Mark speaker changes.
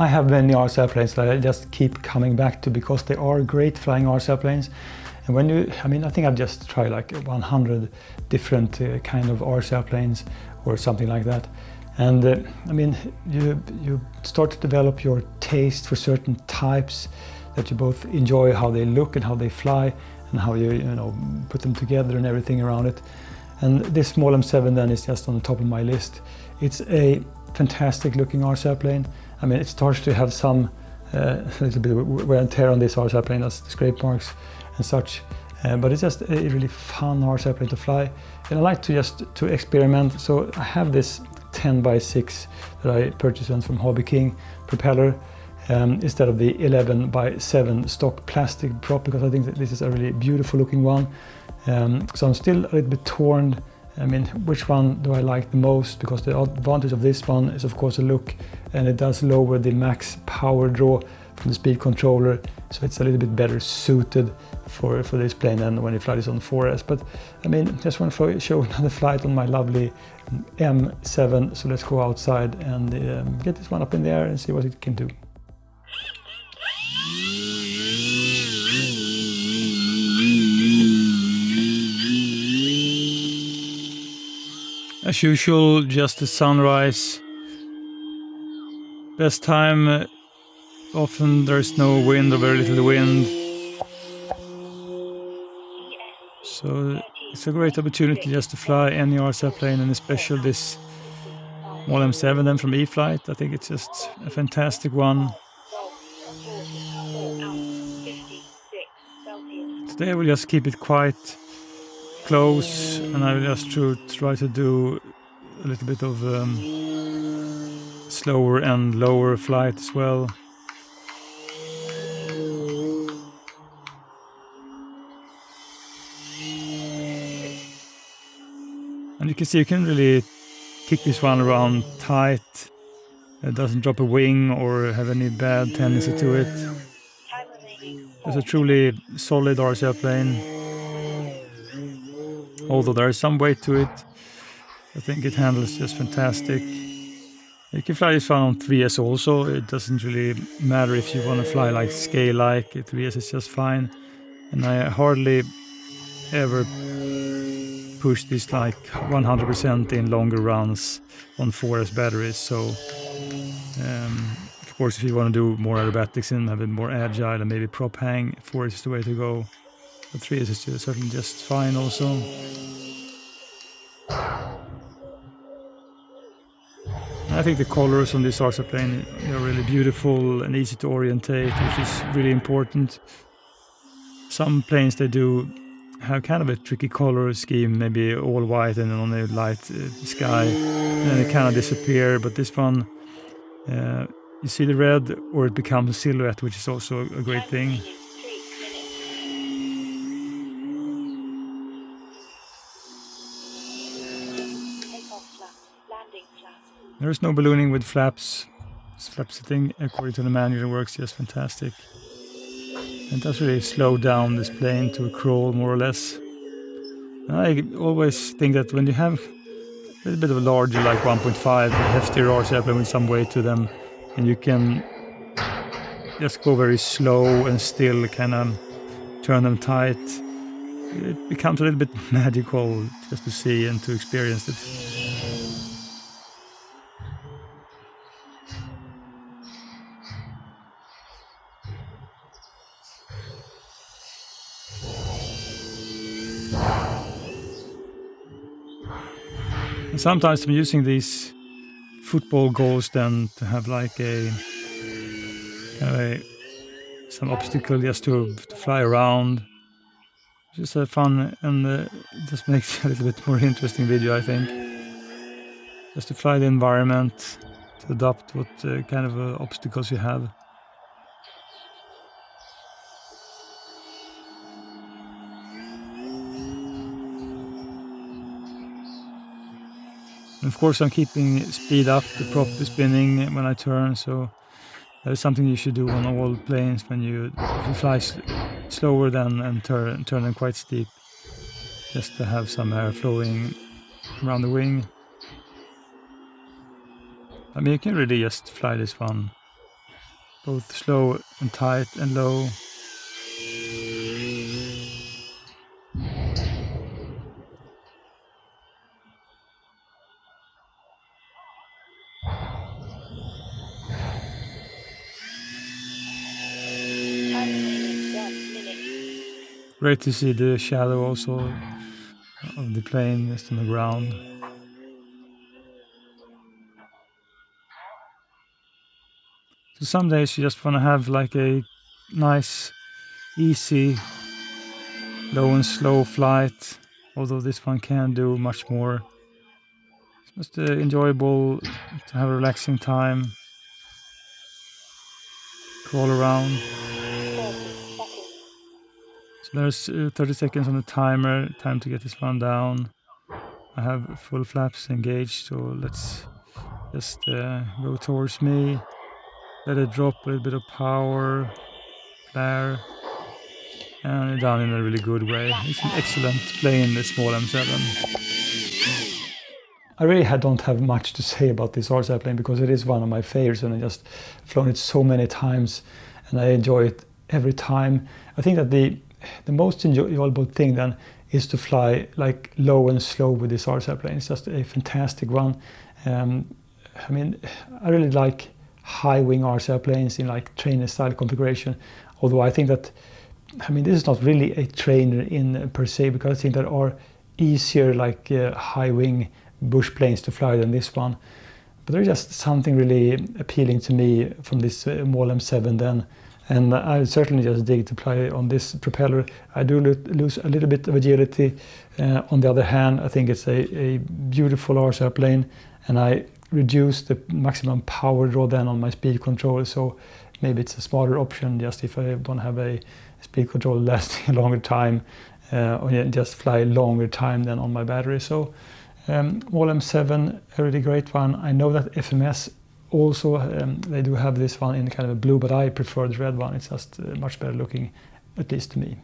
Speaker 1: I have many RC airplanes that I just keep coming back to because they are great flying RC airplanes. And when you, I think I've just tried like 100 different kind of RC airplanes or something like that. And you start to develop your taste for certain types that you both enjoy how they look and how they fly and how you put them together and everything around it. And this Maule M7 then is just on the top of my list. It's a fantastic looking RC airplane. It starts to have some a little bit of wear and tear on this RC airplane, as scrape marks and such. But it's just a really fun RC airplane to fly. And I like to experiment. So I have this 10x6 that I purchased from Hobby King propeller instead of the 11x7 stock plastic prop, because I think that this is a really beautiful looking one. So I'm still a little bit torn. Which one do I like the most? Because the advantage of this one is of course the look, and it does lower the max power draw from the speed controller, so it's a little bit better suited for this plane than when you fly this on 4S. But just want to show another flight on my lovely M7, so let's go outside and get this one up in the air and see what it can do. As usual, just the sunrise. Best time, often there's no wind or very little wind. So it's a great opportunity just to fly any RC airplane, and especially this Maule M7 then from E-Flite. I think it's just a fantastic one. Today I will just keep it quite close, and I will just try to do a little bit of slower and lower flight as well. And you can see you can really kick this one around tight. It doesn't drop a wing or have any bad tendency to it. It's a truly solid RC airplane. Although there is some weight to it, I think it handles just fantastic. You can fly this one on 3S also. It doesn't really matter if you want to fly like scale-like. 3S is just fine. And I hardly ever push this like 100% in longer runs on 4S batteries. So of course, if you want to do more aerobatics and have it more agile and maybe prop hang, 4S is the way to go. But 3S is certainly just fine also. I think the colors on this RC plane are really beautiful and easy to orientate, which is really important. Some planes, they do have kind of a tricky color scheme, maybe all white and on a light sky, and then it kind of disappear. But this one, you see the red, or it becomes a silhouette, which is also a great thing. There is no ballooning with flaps. This flap setting, according to the manual, works just fantastic. And it does really slow down this plane to a crawl, more or less. And I always think that when you have a little bit of a larger, like 1.5, heftier RC airplane with some weight to them, and you can just go very slow and still kind of turn them tight, it becomes a little bit magical just to see and to experience it. And sometimes I'm using these football goals then to have like some obstacle just to fly around. Just fun, and it just makes a little bit more interesting video, I think. Just to fly the environment, to adapt what kind of obstacles you have. And of course I'm keeping speed up, the prop is spinning when I turn, so that is something you should do on all planes when you fly slower than and turn them quite steep, just to have some air flowing around the wing. You can really just fly this one both slow and tight and low. Great to see the shadow also of the plane just on the ground. So some days you just want to have like a nice, easy, low and slow flight, although this one can do much more. It's just enjoyable to have a relaxing time, crawl around. So there's 30 seconds on the timer, time to get this one down. I have full flaps engaged, so let's just go towards me. Let it drop a little bit of power, flare, and down in a really good way. It's an excellent plane, the Maule M7. I really don't have much to say about this RC plane because it is one of my favorites, and I just flown it so many times, and I enjoy it every time. I think that the most enjoyable thing then is to fly like low and slow with this RC plane. It's just a fantastic one. I mean, I really like high wing RC planes in like trainer style configuration, although I think that, I mean, this is not really a trainer in per se, because I think there are easier like high wing bush planes to fly than this one. But there's just something really appealing to me from this Maule M7 then. And I certainly just dig to fly on this propeller. I do lose a little bit of agility. On the other hand, I think it's a beautiful RC plane, and I reduce the maximum power draw then on my speed control. So maybe it's a smarter option just if I don't have a speed control lasting a longer time, or just fly longer time than on my battery. So Maule M7, a really great one. I know that FMS also, they do have this one in kind of a blue, but I prefer the red one. It's just much better looking, at least to me.